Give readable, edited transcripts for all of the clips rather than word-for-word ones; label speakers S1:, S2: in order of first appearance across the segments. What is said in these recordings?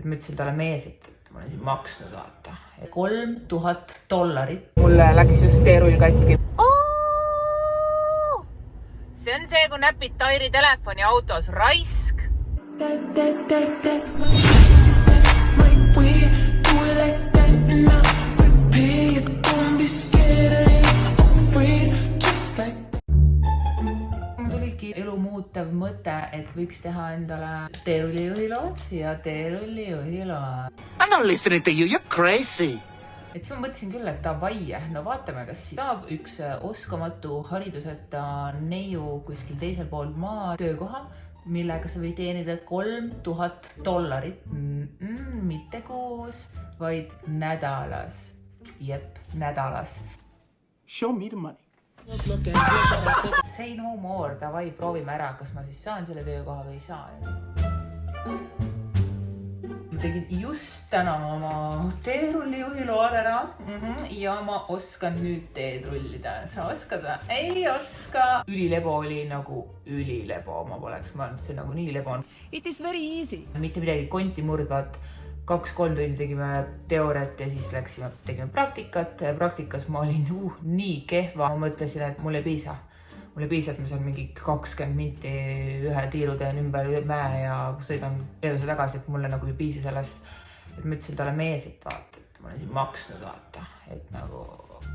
S1: et ma ütlesin talle mees, et ma olen siin maksnud, vaata. $3000. Mulle läks just teerull katki. See on see, kui näpid Tairi telefoni autos, raisk. Elu muutev mõte, et võiks teha endale teerullijuhiload ja teerullijuhiload.
S2: I'm not listening to you, you're crazy.
S1: Et siis ma mõtlesin küll, et davai, no vaatame, kas saab üks oskamatu hariduseta neiu kuskil teisel pool maa töökoha, millega sa võid teenida $3000. Mitte kuus, vaid nädalas. Jep, nädalas.
S2: Show me the money.
S1: Say no more, davai, proovime ära, kas ma siis saan selle töökoha või ei saa. Ma tegin just täna oma teerullijuhiload ära ja ma oskan nüüd teed rullida. Sa oskad või? Ei oska. Ülilebo oli nagu ülilebo, ma poleks mõelnud, see nagu nii lebo on.
S3: It is very easy.
S1: Mitte midagi konti murdvat. 2-3 tundi tegime teooriat ja siis tegime praktikat. Praktikas ma olin nii kehva. Ma mõtlesin, et mul ei piisa. Mul ei piisa, et ma saan mingi 20 minti ühe tiiru teen ümber mäe ja sõidan edasi tagasi, et mulle nagu ei piisa sellest. Et ma ütlesin talle mees, et vaata, et ma olen siin maksnud, vaata. Et nagu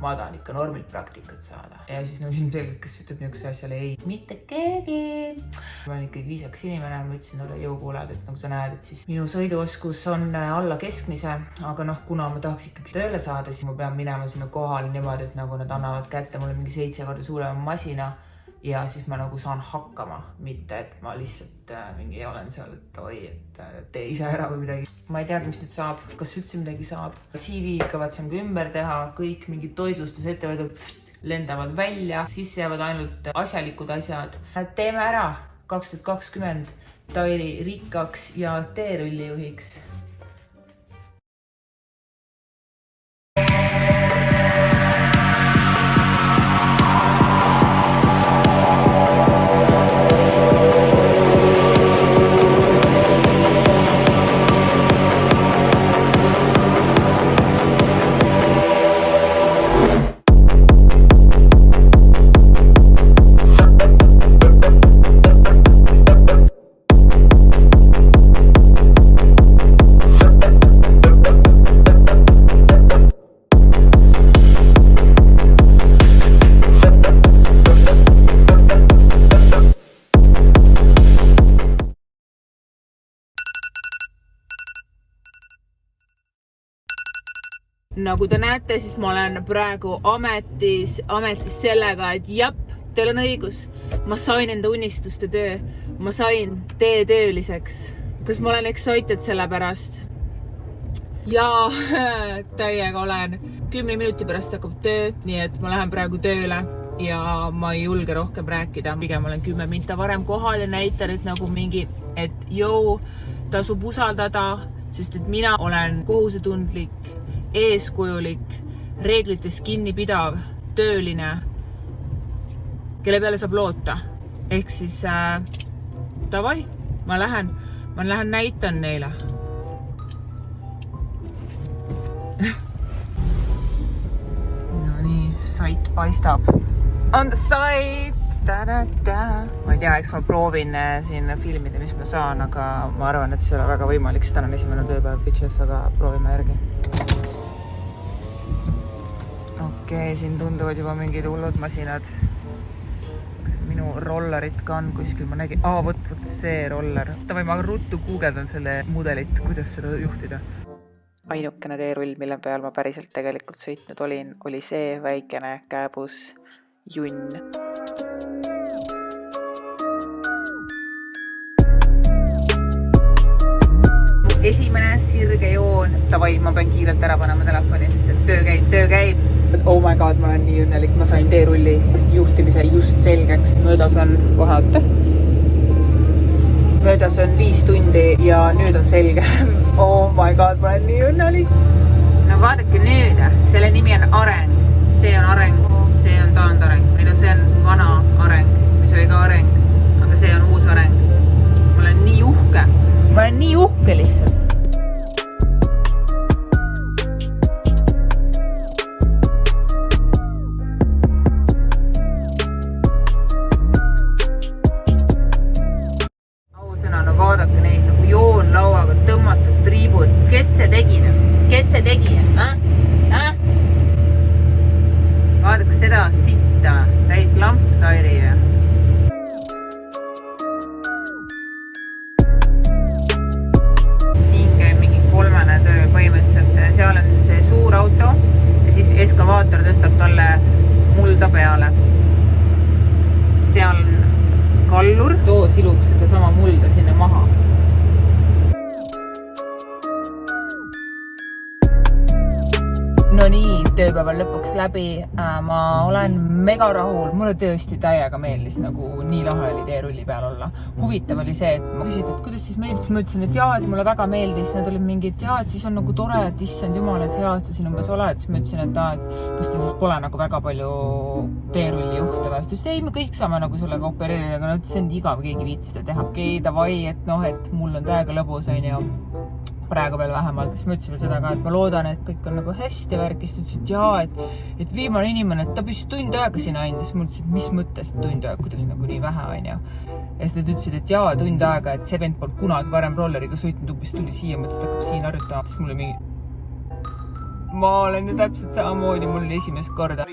S1: ma tahan ikka normilt praktikat saada. Ja siis nagu ilmselgelt, kes ütleb niisuguse asjale ei. Mitte keegi. Ma olen ikkagi viisakas inimene, ma ütlesin talle jõukuulad, et nagu sa näed, et siis minu sõiduoskus on alla keskmise, aga noh, kuna ma tahaks ikkagi tööle saada, siis ma pean minema sinna kohale niimoodi, et nagu nad annavad kätte mulle mingi 7 korda suurema masina ja siis ma nagu saan hakkama, mitte et ma lihtsalt mingi olen seal, et oi, et tee ise ära või midagi. Ma ei tea, mis nüüd saab, kas üldse midagi saab. CV kavatsen ka ümber teha, kõik mingid toitlustusettevõtted lendavad välja, siis jäävad ainult asjalikud asjad. Teeme ära 2020 Tairi rikkaks ja teerullijuhiks. Nagu te näete, siis ma olen praegu ametis sellega, et jap, teil on õigus. Ma sain enda unistuste töö. Ma sain tööliseks. Kas ma olen excited selle pärast? Ja täiega olen. 10 minuti pärast hakkab töö, nii et ma lähen praegu tööle ja ma ei julge rohkem rääkida. Pigem olen 10 minta varem kohal ja näitan, et nagu mingi, et jõu, tasub usaldada, sest et mina olen kohusetundlik, eeskujulik, reeglites kinnipidav, tööline, kelle peale saab loota. Ehk siis davai, ma lähen näitan neile. No nii, sait paistab. On the site! Ma ei tea, eks ma proovin siin filmida, mis ma saan, aga ma arvan, et see ei ole väga võimalik, sest täna on esimene tööpäev bitches, aga proovime järgi. Okei, siin tunduvad juba mingid hullud masinad. Kas minu rollerit ka on kuskil? Ma nägin, võt see roller. Ma ruttu guugeldan selle mudelit, kuidas seda juhtida. Ainukene teerull, mille peal ma päriselt tegelikult sõitnud olin, oli see väikene kääbus junn. Esimene sirge joon. Tavai, ma pean kiirelt ära panema telefoni, sest et töö käib. Oh my god, ma olen nii õnnelik. Ma sain teerulli juhtimise just selgeks. Möödas on kohata. Möödas on 5 tundi ja nüüd on selge. Oh my god, ma olen nii õnnelik. No vaadake nüüd, selle nimi on areng. See on areng, see on taandareng. See on vana areng, mis oli ka areng, aga see on uus areng. Ma olen nii uhke. Ma olen nii uhke lihtsalt. ekskavaator tõstab talle mulda peale. Seal on kallur, too silub seda sama mulda sinna maha. No nii, tööpäeval lõpuks läbi. Ma olen mega rahul. Mulle tõesti täiega meeldis, nagu nii lahe oli teerulli peal olla. Huvitav oli see, et ma küsid, et kuidas siis meeldis. Ma ütlesin, et jaa, et mulle väga meeldis. Need olid mingid, jaa, et siis on nagu tore, et issand jumal, et hea, et sa siin umbes oled. Siis ma ütlesin, et kas teil siis pole nagu väga palju teerulli juhte või. Siis ei, me kõik saame nagu sellega opereerida, aga see on igav, keegi viitsida teha. Okei, davai, et et mul on täiega lõbus, on ju. Praegu veel vähemalt, siis ma ütlesin veel seda ka, et ma loodan, et kõik on nagu hästi värkist. Ütlesin, et jaa, et viimane inimene, et ta püsis tund aega sinna andis. Ma ütlesin, et mis mõttes tund aega, kuidas nagu nii vähe on ju. Ja siis nad ütlesid, et jaa, tund aega, et see vend polnud kunagi varem rolleriga sõitnud, umbes tuli siia, mõtles, et hakkab siin harjutama. Siis mulle mingi... Ma olen ju täpselt samamoodi, mul oli esimest korda.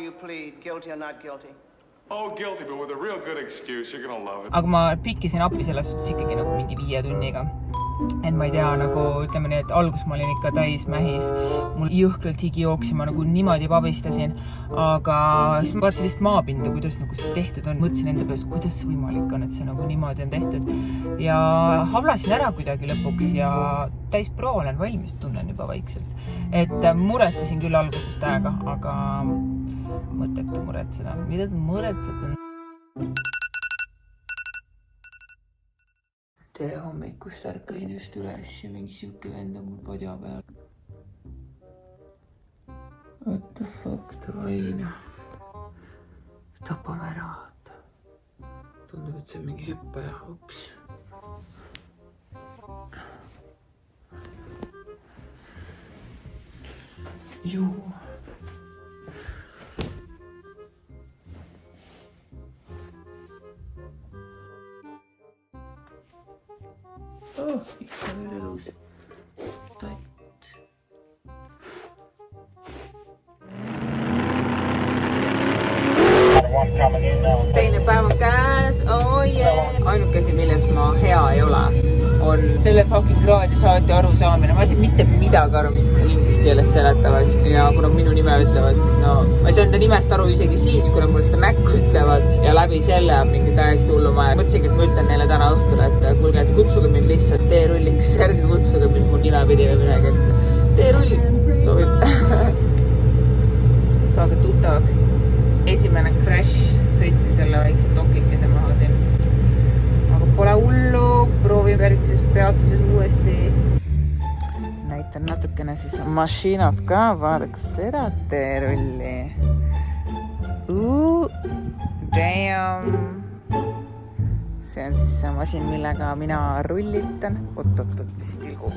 S3: Oh, guilty, but with a real good excuse, you're gonna love it.
S1: Aga ma pikkisin appi selles suhtes ikkagi nagu mingi 5 tunniga. Et ma ei tea, nagu ütleme nii, et algus ma olin ikka täis mähis. Mul jõhkralt higi jooksin, ma nagu niimoodi vabistasin. Aga siis ma vaatasin lihtsalt maapinda, kuidas nagu see tehtud on. Mõtlesin enda peas, kuidas see võimalik on, et see nagu niimoodi on tehtud. Ja havlasin ära kuidagi lõpuks ja täis pro olen valmis, tunnen juba vaikselt. Et muretsesin küll algusest aega, aga mõttetu muretseda. Mida te muretsete? Tere hommikust, ärkasin just üles ja mingi siuke vend on mul padja peal. What the fuck, Tavaina? Tapame ära. Tundub, et see on mingi hüppaja. Ups. Juu. Oh, ikka veel elus. Tatt. Teine päev on käes, oh yeah! Ainuke asi, milles ma hea ei ole, on selle fucking raadiosaate arusaamine. Ma ei saa mitte midagi aru, mis seal inglise keeles seletavad. Ja kuna minu nime ütlevad, siis no... Ma ei saa enda nimest aru isegi siis, kui nad mulle seda näkku ütlevad. Ja läbi selle on mingi täiesti hullumaja. Mõtlesingi, et ma ütlen neile täna õhtul, et kuulge, et kutsuge mind lihtsalt teerulliks. Ärge kutsuge mind mu nime pidi või midagi. Teerull sobib. Saage tuttavaks. Esimene crash. Sõitsin selle väikse tokikese maha siin. Aga pole hullu. Proovin järgmises peatuses uuesti. Näitan natukene siis mašinat ka. Vaadaks seda teerulli. Damn. See on siis see masin, millega mina rullitan. Oot, mis tilgub.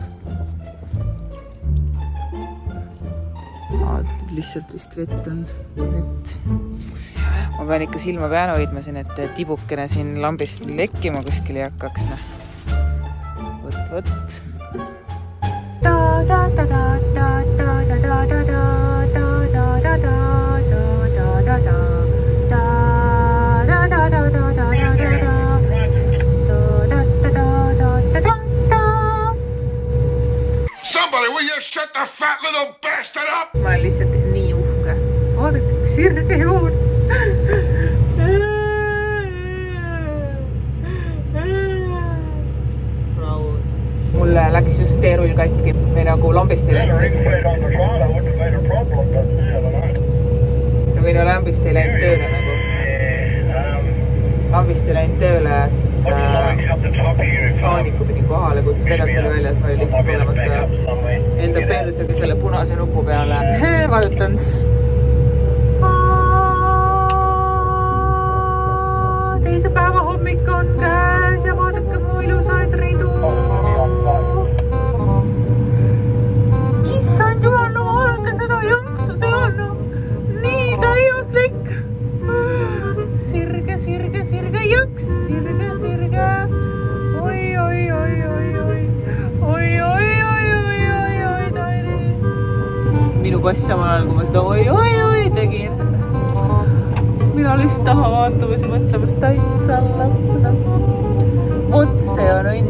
S1: Lihtsalt vist vett on. Ma pean ikka silma peale hoidma siin, et tibukene siin lambist lekkima kuskil ei hakkaks. Võt.
S3: Somebody, will you shut the fat little bastard up?
S1: Ma olen lihtsalt nii uhke. Vaadake, kui sirge joon. Mulle läks just teerull katki või nagu lambist ei läinud. Või no lambist ei läinud tööle nagu. Lambist ei läinud tööle ja siis faaniku pidi kohale kutsu. Tegelikult oli välja, et ma oli lihtsalt olemata enda persega selle punase nupu peale vajutanud. Teise päeva hommik on käes ja vaadake mu ilusaid ridu. Issand jumal, no vaadake seda jõnksu, see on nii täiuslik. Sirge jõks, sirge. Oi, Tairi. Minu pass samal ajal, kui ma seda oi tegin. Mina lihtsalt taha vaatamas ja mõtlemas täitsa lõpuna. Vot see on õnn.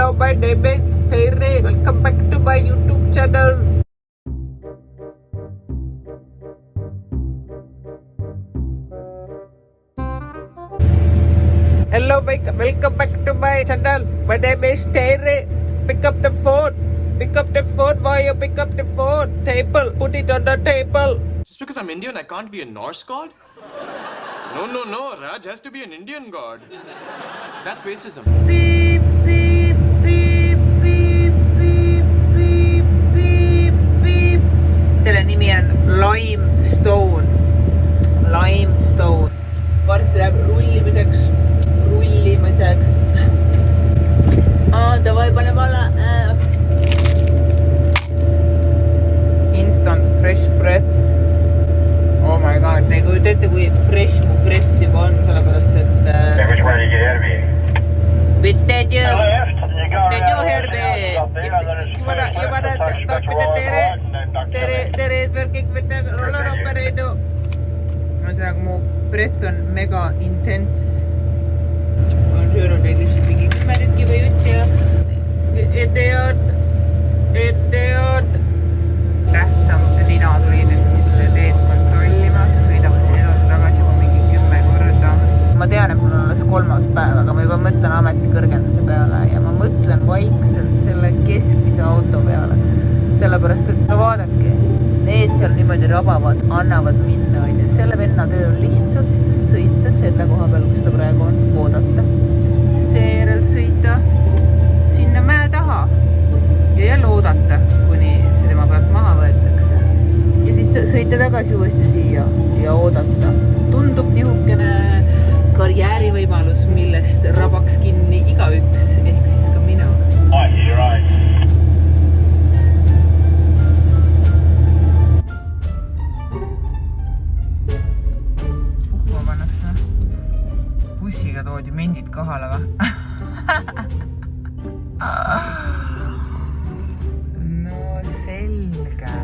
S4: my name is Tere. Welcome back to my YouTube channel. Hello, welcome back to my channel. My name is Tere. Pick up the phone. Pick up the phone. Why you pick up the phone? Table. Put it on the table.
S5: Just because I'm Indian, I can't be a Norse god? No. Raj has to be an Indian god. That's racism.
S1: Beep, beep, beep, beep, beep, beep, beep, beep. Selle nimi on Limestone. Limestone. Varsti läheb rullimiseks. Davai, pane valla. Instant fresh breath. Oh my god, ei kujuta ette, kui fresh mu breath juba on, sellepärast et...
S6: Which way you get Herbie?
S1: Which did you?
S6: Left. You go
S1: Did you
S6: around
S1: hear
S6: the
S1: me?
S6: up there, then it's
S1: You wanna
S6: straight left,
S1: talk
S6: taxi back
S1: with
S6: to
S1: the
S6: Royal
S1: Tere?
S6: Road and then back to
S1: Tere is working with the roller operator. Ühesõnaga, mu breath on mega intense. Ma olen söönud neid lihtsalt mingi 10 tükki või jutti ja eteod. Tähtsam Lina tuli nüüd siis teed kontrollima. Sõidab siin edasi tagasi juba mingi 10 korda. Ma tean, et mul on alles 3. päev, aga ma juba mõtlen ametikõrgenduse peale ja ma mõtlen vaikselt selle keskmise auto peale. Sellepärast, et no vaadake, need seal niimoodi rabavad, annavad minna. Selle venna töö on lihtsalt sõita selle koha peal, kus ta praegu on, oodata. Seejärel sõita sinna mäe taha ja jälle oodata, kuni see tema pealt maha võetakse. Ja siis sõita tagasi uuesti siia ja oodata. Tundub nihukene karjäärivõimalus, millest rabaks kinni igaüks, ehk siis ka mina.
S6: right.
S1: Uhva pannakse. Bussiga toodi mendid kohale või? No selge.